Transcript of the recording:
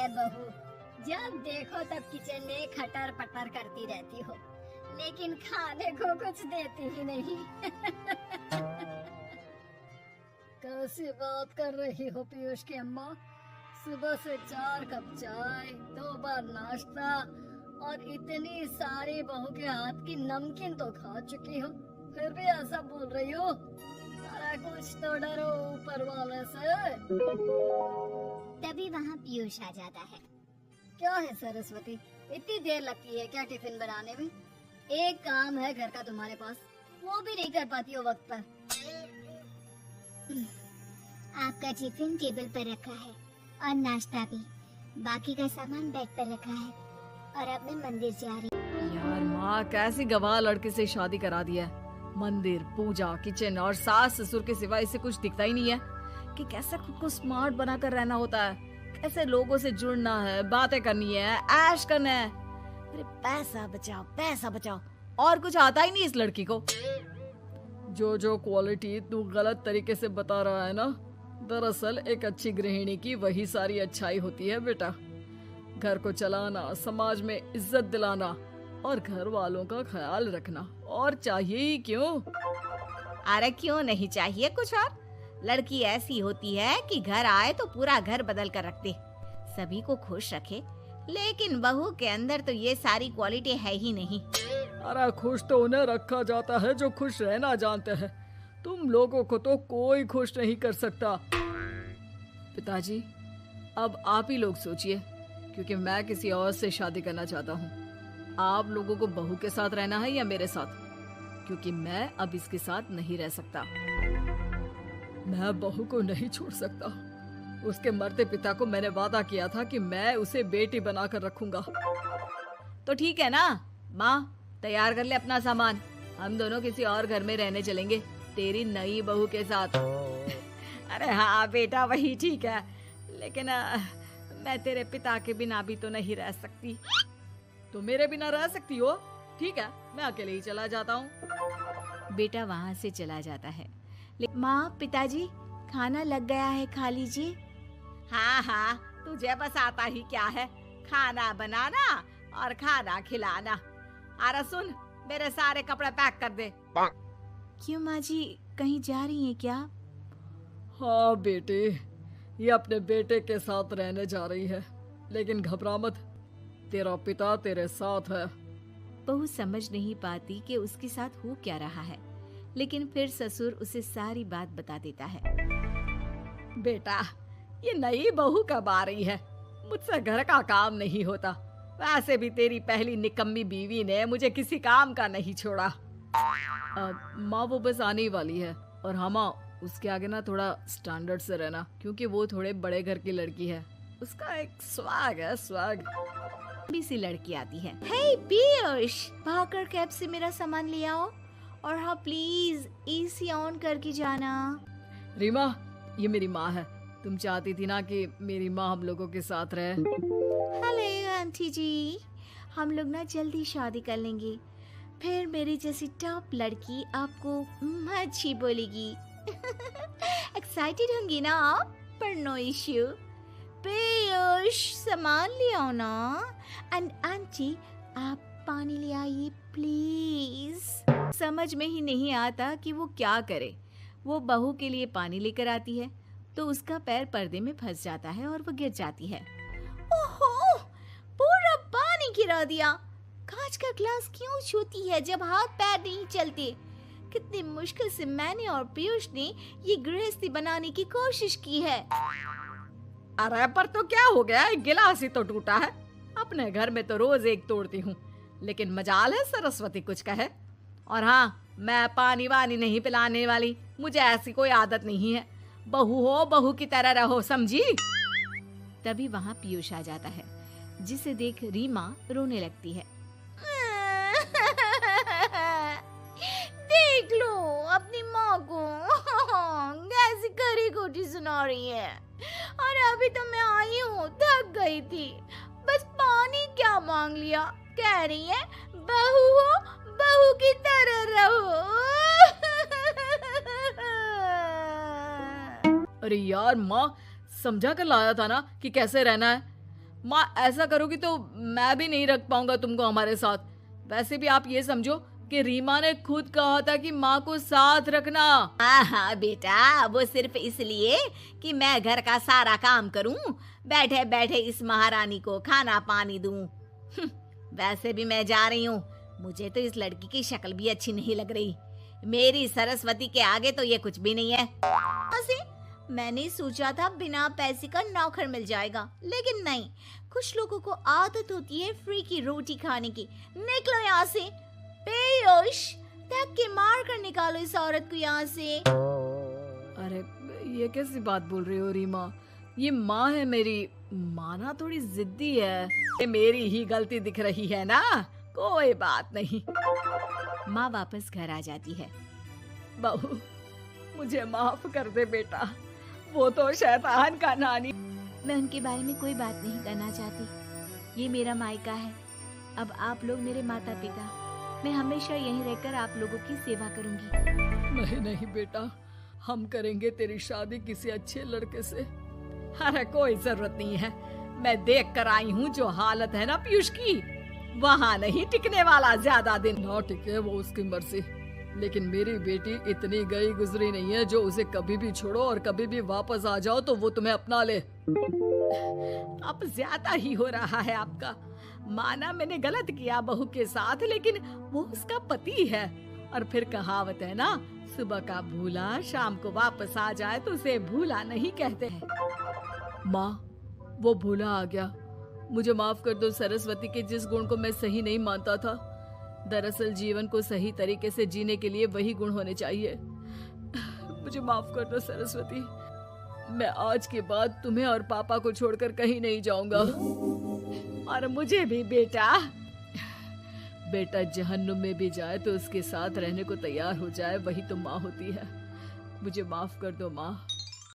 है बहू, जब देखो तब किचन में खटर पटर करती रहती हो, लेकिन खाने को कुछ देती ही नहीं। कैसी बात कर रही हो पीयूष की अम्मा? सुबह से 4 कप चाय, 2 बार नाश्ता और इतनी सारी बहू के हाथ की नमकीन तो खा चुकी हो, फिर भी ऐसा बोल रही हो? अरे कुछ तो डरो ऊपर वाले से। तभी वहाँ पीयूष आ जाता है। क्या है सरस्वती, इतनी देर लगती है क्या टिफिन बनाने में? एक काम है घर का तुम्हारे पास, वो भी नहीं कर पाती हो वक्त पर। आपका टिफिन टेबल पर रखा है और नाश्ता भी, बाकी का सामान बेड पर रखा है और अब मैं मंदिर जा रही हूँ। यार माँ कैसी गवाह लड़के से शादी करा दिया है। मंदिर, पूजा, किचन और सास ससुर के सिवा इसे कुछ दिखता ही नहीं है कि कैसे खुद को स्मार्ट बनाकर रहना होता है, कैसे लोगों से जुड़ना है, बातें करनी है, ऐश करना है। अरे पैसा बचाओ और कुछ आता ही नहीं इस लड़की को। जो क्वालिटी तू गलत तरीके से बता रहा है ना, दरअसल एक अच्छी गृहिणी की वही सारी अच्छाई होती है बेटा। घर को चलाना, समाज में इज्जत दिलाना और घर वालों का ख्याल रखना, और चाहिए ही क्यों? अरे क्यों नहीं चाहिए कुछ और? लड़की ऐसी होती है कि घर आए तो पूरा घर बदल कर रख दे, सभी को खुश रखे। लेकिन बहू के अंदर तो ये सारी क्वालिटी है ही नहीं। अरे खुश तो उन्हें रखा जाता है जो खुश रहना जानते हैं। तुम लोगों को तो कोई खुश नहीं कर सकता। पिताजी, अब आप ही लोग सोचिए, क्योंकि मैं किसी और से शादी करना चाहता हूँ। आप लोगों को बहू के साथ रहना है या मेरे साथ? क्योंकि मैं अब इसके साथ नहीं रह सकता। मैं बहू को नहीं छोड़ सकता। उसके मरते पिता को मैंने वादा किया था कि मैं उसे बेटी बनाकर रखूंगा। तो ठीक है ना माँ, तैयार कर ले अपना सामान, हम दोनों किसी और घर में रहने चलेंगे तेरी नई बहू के साथ। अरे हाँ बेटा, वही ठीक है, लेकिन मैं तेरे पिता के बिना भी तो नहीं रह सकती। तो मेरे बिना रह सकती हो? ठीक है, मैं अकेले ही चला जाता हूँ। बेटा वहाँ से चला जाता है। माँ, पिताजी, खाना लग गया है, खा लीजिए। हाँ, तुझे बस आता ही क्या है, खाना बनाना और खाना खिलाना। अरे सुन, मेरे सारे कपड़े पैक कर दे। क्यों माँ जी, कहीं जा रही हैं क्या? हाँ बेटे, ये अपने बेटे के साथ रहने जा रही है, लेकिन घबरा मत, तेरा पिता तेरे साथ है। बहू समझ नहीं पाती कि उसके साथ हो क्या रहा है, लेकिन फिर ससुर उसे सारी बात बता देता है। बेटा, ये नई बहू कब आ रही है? मुझसे घर का काम नहीं होता। वैसे भी तेरी पहली निकम्मी बीवी ने मुझे किसी काम का नहीं छोड़ा। माँ, वो बस आने ही वाली है, और हाँ माँ, उसके आगे ना थोड़ा स्टैंडर्ड से रहना, क्योंकि वो थोड़े बड़े घर की लड़की है। उसका एक स्वैग है, स्वैग। भी सी लड़की आती है। हे पीयूष, भागकर कैब से मेरा सामान ले आओ, और हाँ प्लीज एसी ऑन करके जाना। रीमा, ये मेरी माँ है। तुम चाहती थी ना कि मेरी माँ हम लोगों के साथ रहे। हेलो आंटी जी, हम लोग ना जल्दी शादी कर लेंगे, फिर मेरी जैसी टॉप लड़की आपको अच्छी बोलेगी। एक्साइटेड होंगी ना आप? पर नो इश्यू। पीयूष, सामान ले आओ ना, एंड आंटी आप पानी ले आइए प्लीज। समझ में ही नहीं आता कि वो क्या करे। वो बहू के लिए पानी लेकर आती है तो उसका पैर पर्दे में फंस जाता है और वो गिर जाती है। ओहो, पूरा पानी गिरा दिया। कांच का ग्लास क्यों छूती है जब हाथ पैर नहीं चलते? कितनी मुश्किल से मैंने और पीयूष ने ये गृहस्थी बनाने की कोशिश की है। अरे पर तो क्या हो गया, एक गिलास ही तो टूटा है। अपने घर में तो रोज एक तोड़ती हूँ, लेकिन मजाल है सरस्वती कुछ कहे। और हाँ, मैं पानी वानी नहीं पिलाने वाली, मुझे ऐसी कोई आदत नहीं है। बहू हो, बहू की तरह रहो, समझी? तभी वहाँ पीयूष आ जाता है, जिसे देख रीमा रोने लगती है। देख लो अपनी माँ को, कैसी खरी खोटी सुना रही है। और अभी तो मैं आई हूँ, थक गई थी, बस पानी क्या मांग लिया। कह रही है बहू हो, बहू की तरह रहो। अरे यार माँ, समझा कर लाया था ना कि कैसे रहना है। माँ ऐसा करोगी तो मैं भी नहीं रख पाऊंगा तुमको हमारे साथ। वैसे भी आप ये समझो कि रीमा ने खुद कहा था कि माँ को साथ रखना। हाँ बेटा, वो सिर्फ इसलिए कि मैं घर का सारा काम करूं, बैठे बैठे इस महारानी को खाना पानी दूं। वैसे भी मैं जा रही हूँ, मुझे तो इस लड़की की शक्ल भी अच्छी नहीं लग रही। मेरी सरस्वती के आगे तो ये कुछ भी नहीं है। ऐसे मैंने सोचा था बिना पैसे का नौकर मिल जाएगा, लेकिन नहीं। कुछ लोगों को आदत होती है फ्री की रोटी खाने की। निकलो यहाँ से। पीयूष, धक्के मार कर निकालो इस औरत को यहाँ से। अरे ये कैसी बात बोल रही हो रीमा? ये माँ है मेरी। माँ ना थोड़ी जिद्दी है। ये मेरी ही गलती दिख रही है ना? कोई बात नहीं। माँ वापस घर आ जाती है। बहू, मुझे माफ कर दे बेटा। वो तो शैतान का नानी। मैं उनके बारे में कोई बात नहीं करना चाहती। ये मेरा मायका है। अब आप लोग मेरे माता पिता। मैं हमेशा यहीं रहकर आप लोगों की सेवा करूंगी। नहीं नहीं बेटा, हम करेंगे तेरी शादी किसी अच्छे लड़के से। अरे कोई जरूरत नहीं है। मैं देख कर आई हूँ जो हालत है ना पीयूष की, वहाँ नहीं टिकने वाला ज्यादा दिन। ना टिके वो उसकी मर्जी, लेकिन मेरी बेटी इतनी गई गुजरी नहीं है जो उसे कभी भी छोड़ो और कभी भी वापस आ जाओ तो वो तुम्हें अपना ले। अब ज्यादा ही हो रहा है आपका। माना मैंने गलत किया बहू के साथ, लेकिन वो उसका पति है। और फिर कहावत है ना, सुबह का भूला शाम को वापस आ जाए तो उसे भूला नहीं कहते हैं। माँ, वो भूला आ गया। मुझे माफ कर दो सरस्वती के जिस गुण को मैं सही नहीं मानता था। दरअसल जीवन को सही तरीके से जीने के लिए वही गुण होने चाहिए। मुझे माफ कर दो सरस्वती। मैं आज के बाद तुम्हें और पापा को छोड़कर कहीं नहीं जाऊंगा। और मुझे भी बेटा। बेटा जहन्नुम में भी जाए तो उसके साथ रहने को तैयार हो जाए, वही तो माँ होती है। मुझे माफ कर दो माँ।